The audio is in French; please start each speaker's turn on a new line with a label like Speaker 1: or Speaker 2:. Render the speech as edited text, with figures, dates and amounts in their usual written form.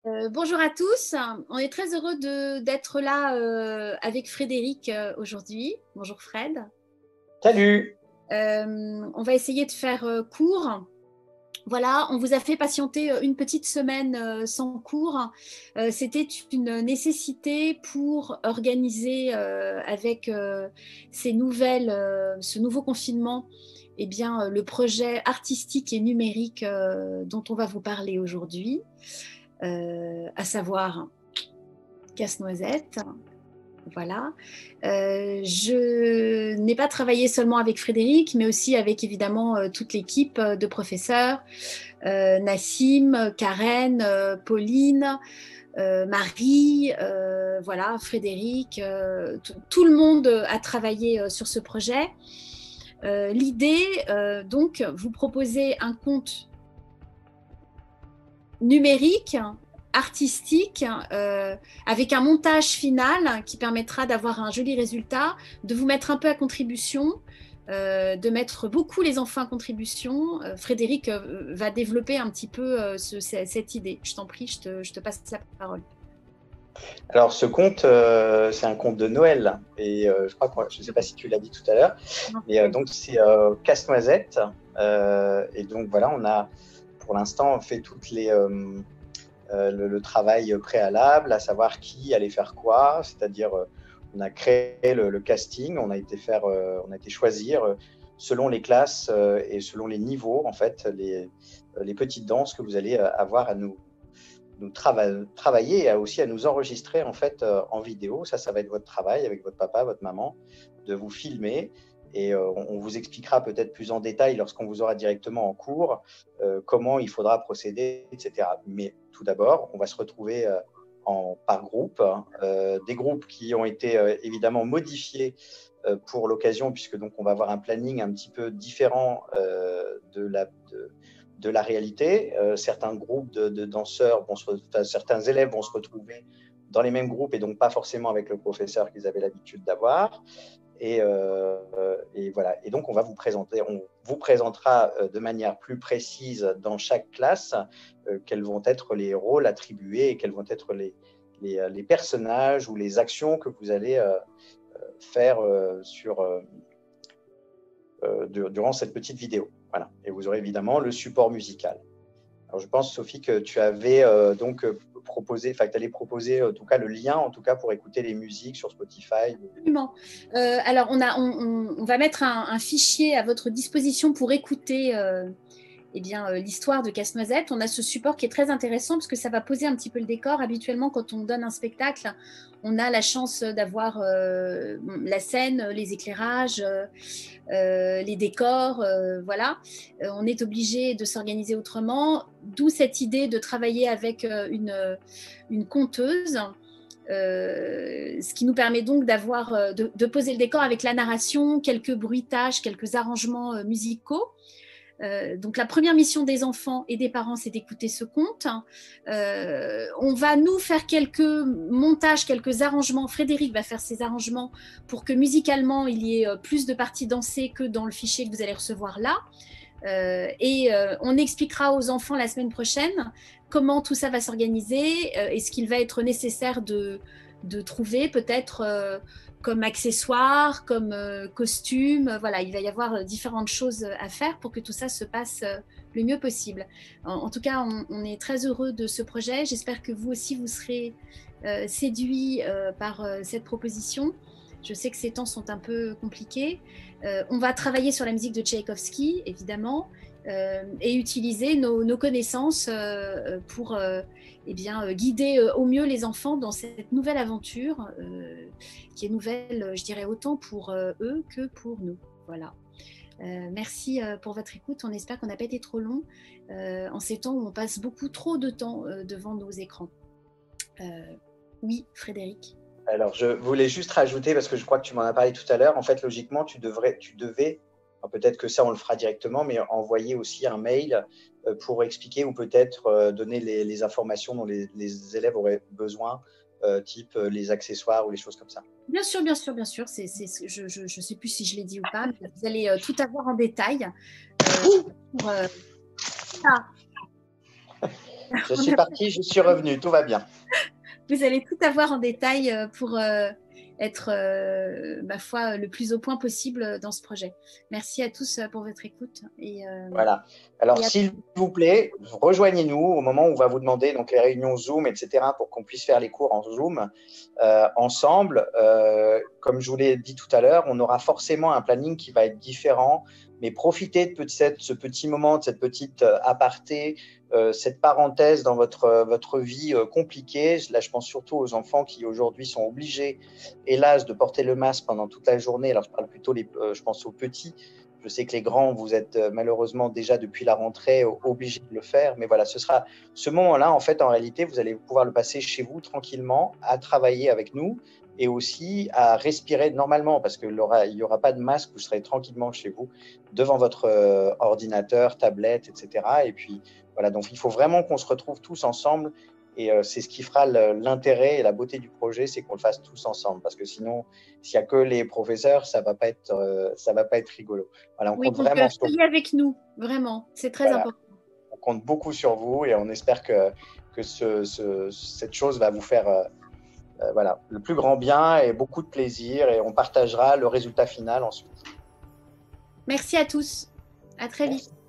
Speaker 1: Bonjour à tous, on est très heureux d'être là avec Frédéric aujourd'hui. Bonjour Fred.
Speaker 2: Salut!
Speaker 1: On va essayer de faire court. Voilà, on vous a fait patienter une petite semaine sans cours. C'était une nécessité pour organiser avec ce nouveau confinement, eh bien, le projet artistique et numérique dont on va vous parler aujourd'hui. À savoir Casse-Noisette. Voilà. Je n'ai pas travaillé seulement avec Frédéric, mais aussi avec évidemment toute l'équipe de professeurs, Nassim, Karen, Pauline, Marie, voilà, Frédéric, tout le monde a travaillé sur ce projet. L'idée, donc, vous proposer un conte numérique, artistique, avec un montage final qui permettra d'avoir un joli résultat, de vous mettre un peu à contribution, de mettre beaucoup les enfants à contribution. Frédéric va développer un petit peu cette idée. Je t'en prie, je te passe la parole.
Speaker 2: Alors, ce conte, c'est un conte de Noël. Et je crois je ne sais pas si tu l'as dit tout à l'heure, mais donc c'est Casse-Noisette. Et donc, voilà, on a pour l'instant fait le travail préalable, à savoir qui allait faire quoi. C'est-à-dire, on a créé le casting, on a été choisir selon les classes et selon les niveaux, en fait, les petites danses que vous allez avoir à nous travailler et aussi à nous enregistrer en fait en vidéo. Ça va être votre travail avec votre papa, votre maman, de vous filmer et on vous expliquera peut-être plus en détail lorsqu'on vous aura directement en cours comment il faudra procéder, etc. Mais tout d'abord, on va se retrouver par groupe, des groupes qui ont été évidemment modifiés pour l'occasion, puisque donc on va avoir un planning un petit peu différent de la réalité. Certains groupes de danseurs, certains élèves vont se retrouver dans les mêmes groupes et donc pas forcément avec le professeur qu'ils avaient l'habitude d'avoir. Et voilà. Et donc, on vous présentera de manière plus précise dans chaque classe quels vont être les rôles attribués et quels vont être les personnages ou les actions que vous allez faire durant cette petite vidéo. Voilà. Et vous aurez évidemment le support musical. Alors, je pense, Sophie, que tu avais proposé, tu allais proposer en tout cas le lien, en tout cas pour écouter les musiques sur Spotify.
Speaker 1: Absolument. Alors, on va mettre un fichier à votre disposition pour écouter l'histoire de Casse-Noisette. On a ce support qui est très intéressant parce que ça va poser un petit peu le décor. Habituellement, quand on donne un spectacle, on a la chance d'avoir la scène, les éclairages, les décors, voilà. On est obligé de s'organiser autrement, d'où cette idée de travailler avec une conteuse. Ce qui nous permet donc de poser le décor avec la narration, quelques bruitages, quelques arrangements musicaux. Donc la première mission des enfants et des parents, c'est d'écouter ce conte. On va nous faire quelques montages, quelques arrangements. Frédéric va faire ces arrangements pour que musicalement, il y ait plus de parties dansées que dans le fichier que vous allez recevoir là. On expliquera aux enfants la semaine prochaine comment tout ça va s'organiser et ce qu'il va être nécessaire de trouver peut-être comme accessoires, comme costumes. Voilà, il va y avoir différentes choses à faire pour que tout ça se passe le mieux possible. En tout cas, on est très heureux de ce projet. J'espère que vous aussi, vous serez séduits par cette proposition. Je sais que ces temps sont un peu compliqués. On va travailler sur la musique de Tchaïkovski, évidemment, et utiliser nos connaissances pour guider au mieux les enfants dans cette nouvelle aventure qui est nouvelle, je dirais, autant pour eux que pour nous. Voilà. Merci pour votre écoute. On espère qu'on n'a pas été trop long en ces temps où on passe beaucoup trop de temps devant nos écrans. Oui, Frédéric.
Speaker 2: Alors, je voulais juste rajouter, parce que je crois que tu m'en as parlé tout à l'heure, en fait, logiquement, tu devais, peut-être que ça, on le fera directement, mais envoyer aussi un mail pour expliquer ou peut-être donner les informations dont les élèves auraient besoin, type les accessoires ou les choses comme ça.
Speaker 1: Bien sûr, bien sûr, bien sûr. Je ne sais plus si je l'ai dit ou pas, mais vous allez tout avoir en détail.
Speaker 2: Je suis parti, je suis revenu, tout va bien.
Speaker 1: Vous allez tout avoir en détail pour être, ma foi, le plus au point possible dans ce projet. Merci à tous pour votre écoute.
Speaker 2: Voilà. Alors,
Speaker 1: Et à...
Speaker 2: s'il vous plaît, rejoignez-nous au moment où on va vous demander donc, les réunions Zoom, etc., pour qu'on puisse faire les cours en Zoom ensemble. Comme je vous l'ai dit tout à l'heure, on aura forcément un planning qui va être différent, mais profitez de ce petit moment, de cette petite aparté, cette parenthèse dans votre vie compliquée. Là, je pense surtout aux enfants qui aujourd'hui sont obligés, hélas, de porter le masque pendant toute la journée. Alors, je parle plutôt, je pense aux petits. Je sais que les grands, vous êtes malheureusement déjà depuis la rentrée obligés de le faire. Mais voilà, ce sera ce moment-là, en fait, en réalité, vous allez pouvoir le passer chez vous tranquillement, à travailler avec nous et aussi à respirer normalement parce qu'il n'y aura pas de masque, vous serez tranquillement chez vous devant votre ordinateur, tablette, etc. Et puis, voilà, donc il faut vraiment qu'on se retrouve tous ensemble. Et c'est ce qui fera l'intérêt et la beauté du projet, c'est qu'on le fasse tous ensemble. Parce que sinon, s'il n'y a que les professeurs, ça va pas être rigolo. Voilà, on
Speaker 1: Oui,
Speaker 2: compte
Speaker 1: donc
Speaker 2: vraiment sur vous.
Speaker 1: soyez avec nous, vraiment, c'est très
Speaker 2: Voilà.
Speaker 1: important.
Speaker 2: On compte beaucoup sur vous et on espère que cette chose va vous faire voilà, le plus grand bien et beaucoup de plaisir. Et on partagera le résultat final ensuite.
Speaker 1: Merci à tous. À très vite.
Speaker 2: Merci.